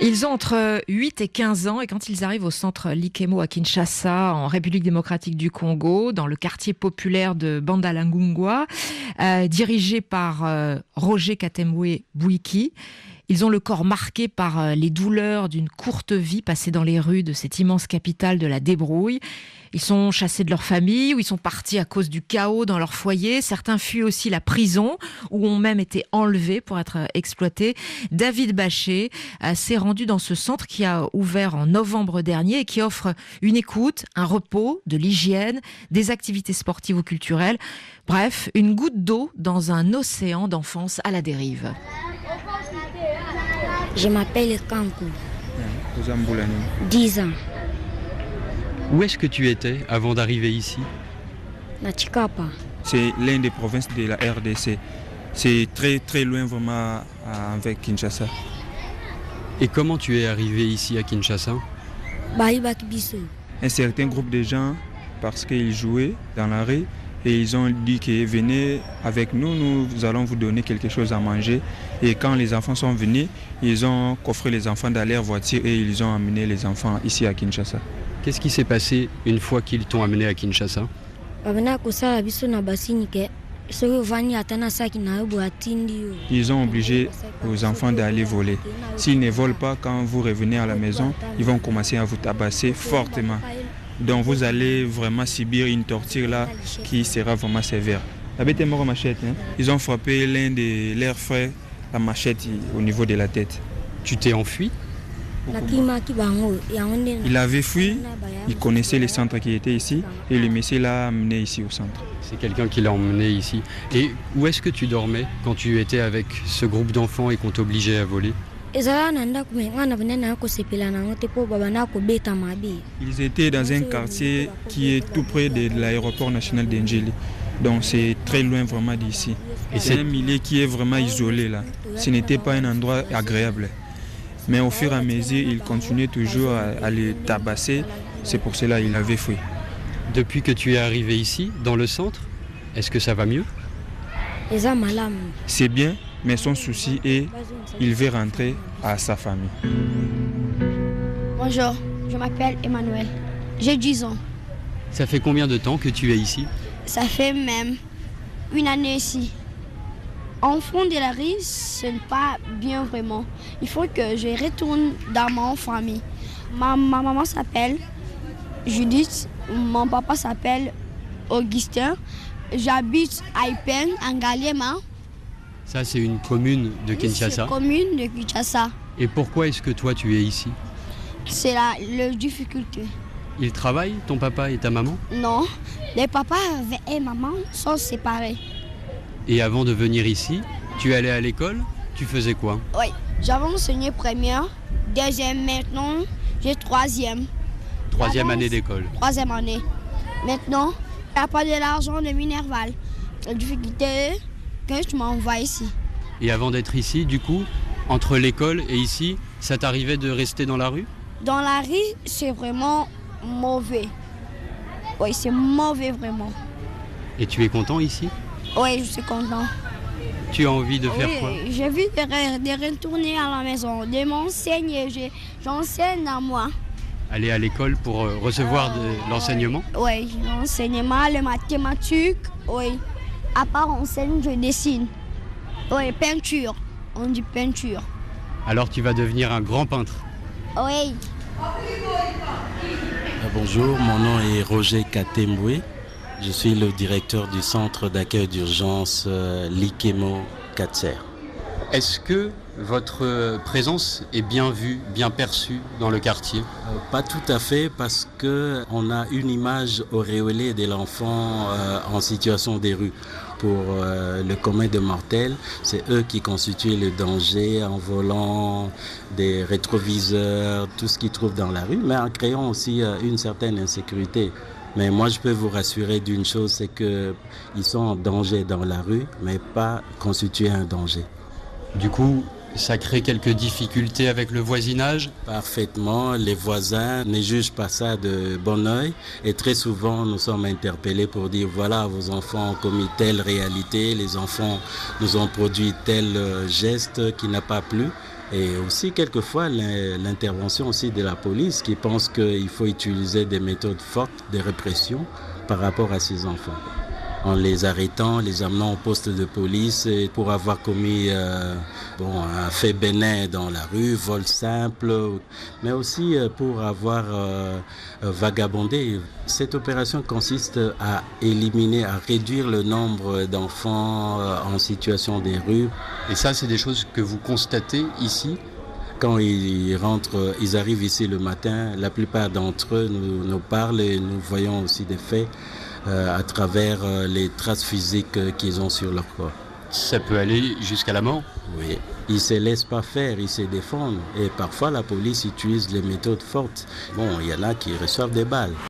Ils ont entre 8 et 15 ans et quand ils arrivent au centre Likemo à Kinshasa, en République démocratique du Congo, dans le quartier populaire de Bandalangungwa, dirigé par Roger Katembwe Bouiki, ils ont le corps marqué par les douleurs d'une courte vie passée dans les rues de cette immense capitale de la débrouille. Ils sont chassés de leur famille ou ils sont partis à cause du chaos dans leur foyer. Certains fuient aussi la prison ou ont même été enlevés pour être exploités. David Baché s'est rendu dans ce centre qui a ouvert en novembre dernier et qui offre une écoute, un repos, de l'hygiène, des activités sportives ou culturelles. Bref, une goutte d'eau dans un océan d'enfance à la dérive. Je m'appelle Kankou, 10 ans, Où est-ce que tu étais avant d'arriver ici? na Chikapa. C'est l'une des provinces de la RDC. C'est très très loin vraiment avec Kinshasa. Et comment tu es arrivé ici à Kinshasa? Baïbak Bissou. Un certain groupe de gens, parce qu'ils jouaient dans la rue, et ils ont dit que venez avec nous, nous allons vous donner quelque chose à manger. Et quand les enfants sont venus, ils ont coffré les enfants dans leur voiture et ils ont amené les enfants ici à Kinshasa. Qu'est-ce qui s'est passé une fois qu'ils t'ont amené à Kinshasa? Babana kosala biso na basini ke soki vani atana saki na yobo atindi yo. Ils ont obligé aux enfants d'aller voler. S'ils ne volent pas, quand vous revenez à la maison, ils vont commencer à vous tabasser fortement. Donc vous allez vraiment subir une torture là qui sera vraiment sévère. La bête est morte à machette. Ils ont frappé l'un de leurs frères à machette au niveau de la tête. Tu t'es enfui? Il avait fui, il connaissait les centres qui étaient ici et le monsieur l'a amené ici au centre. C'est quelqu'un qui l'a emmené ici. Et où est-ce que tu dormais quand tu étais avec ce groupe d'enfants et qu'on t'obligeait à voler? Ils étaient dans un quartier qui est tout près de l'aéroport national d'Engeli. Donc c'est très loin vraiment d'ici. Et c'est un milieu qui est vraiment isolé là. Ce n'était pas un endroit agréable. Mais au fur et à mesure, il continuait toujours à les tabasser. C'est pour cela qu'il avait fui. Depuis que tu es arrivé ici, dans le centre, est-ce que ça va mieux? C'est bien, mais son souci est qu'il veut rentrer à sa famille. Bonjour, je m'appelle Emmanuel. J'ai 10 ans. Ça fait combien de temps que tu es ici? Ça fait même une année ici. En fond de la rue, ce n'est pas bien vraiment. Il faut que je retourne dans mon famille. Ma maman s'appelle Judith, mon papa s'appelle Augustin. J'habite à Ipen, en Galema. Ça, c'est une commune de Kinshasa. C'est une commune de Kinshasa. Et pourquoi est-ce que toi, tu es ici? C'est la difficulté. Ils travaillent, ton papa et ta maman? Non, les papas et maman sont séparés. Et avant de venir ici, tu allais à l'école? Tu faisais quoi? Oui, j'avais enseigné première, deuxième, maintenant j'ai troisième. Troisième année d'école. Troisième année. Maintenant, il n'y a pas de l'argent de Minerval. La difficulté que je m'envoie ici. Et avant d'être ici, du coup, entre l'école et ici, ça t'arrivait de rester dans la rue? Dans la rue, c'est vraiment mauvais. Oui, c'est mauvais vraiment. Et tu es content ici? Oui, je suis content. Tu as envie de faire quoi? J'ai envie de retourner à la maison, de m'enseigner. J'enseigne à moi. Aller à l'école pour recevoir de l'enseignement? Oui, l'enseignement, les mathématiques, oui. À part enseigne, je dessine. Oui, peinture, on dit peinture. Alors tu vas devenir un grand peintre? Oui. Bonjour, mon nom est Roger Katembwe. Je suis le directeur du centre d'accueil d'urgence Likemo Katser. Est-ce que votre présence est bien vue, bien perçue dans le quartier? Pas tout à fait, parce qu'on a une image auréolée de l'enfant en situation des rues. Pour le commun des mortels, c'est eux qui constituent le danger en volant des rétroviseurs, tout ce qu'ils trouvent dans la rue, mais en créant aussi une certaine insécurité. Mais moi, je peux vous rassurer d'une chose, c'est qu'ils sont en danger dans la rue, mais pas constituer un danger. Du coup, ça crée quelques difficultés avec le voisinage? Parfaitement, les voisins ne jugent pas ça de bon oeil. Et très souvent, nous sommes interpellés pour dire, voilà, vos enfants ont commis telle réalité, les enfants nous ont produit tel geste qui n'a pas plu. Et aussi quelquefois l'intervention aussi de la police qui pense qu'il faut utiliser des méthodes fortes de répression par rapport à ces enfants. En les arrêtant, les amenant au poste de police pour avoir commis un fait bénin dans la rue, vol simple, mais aussi pour avoir vagabondé. Cette opération consiste à éliminer, à réduire le nombre d'enfants en situation des rues. Et ça, c'est des choses que vous constatez ici ? Quand ils rentrent, ils arrivent ici le matin, la plupart d'entre eux nous parlent et nous voyons aussi des faits à travers les traces physiques qu'ils ont sur leur corps. Ça peut aller jusqu'à la mort ? Oui, ils ne se laissent pas faire, ils se défendent. Et parfois, la police utilise les méthodes fortes. Bon, il y en a qui reçoivent des balles.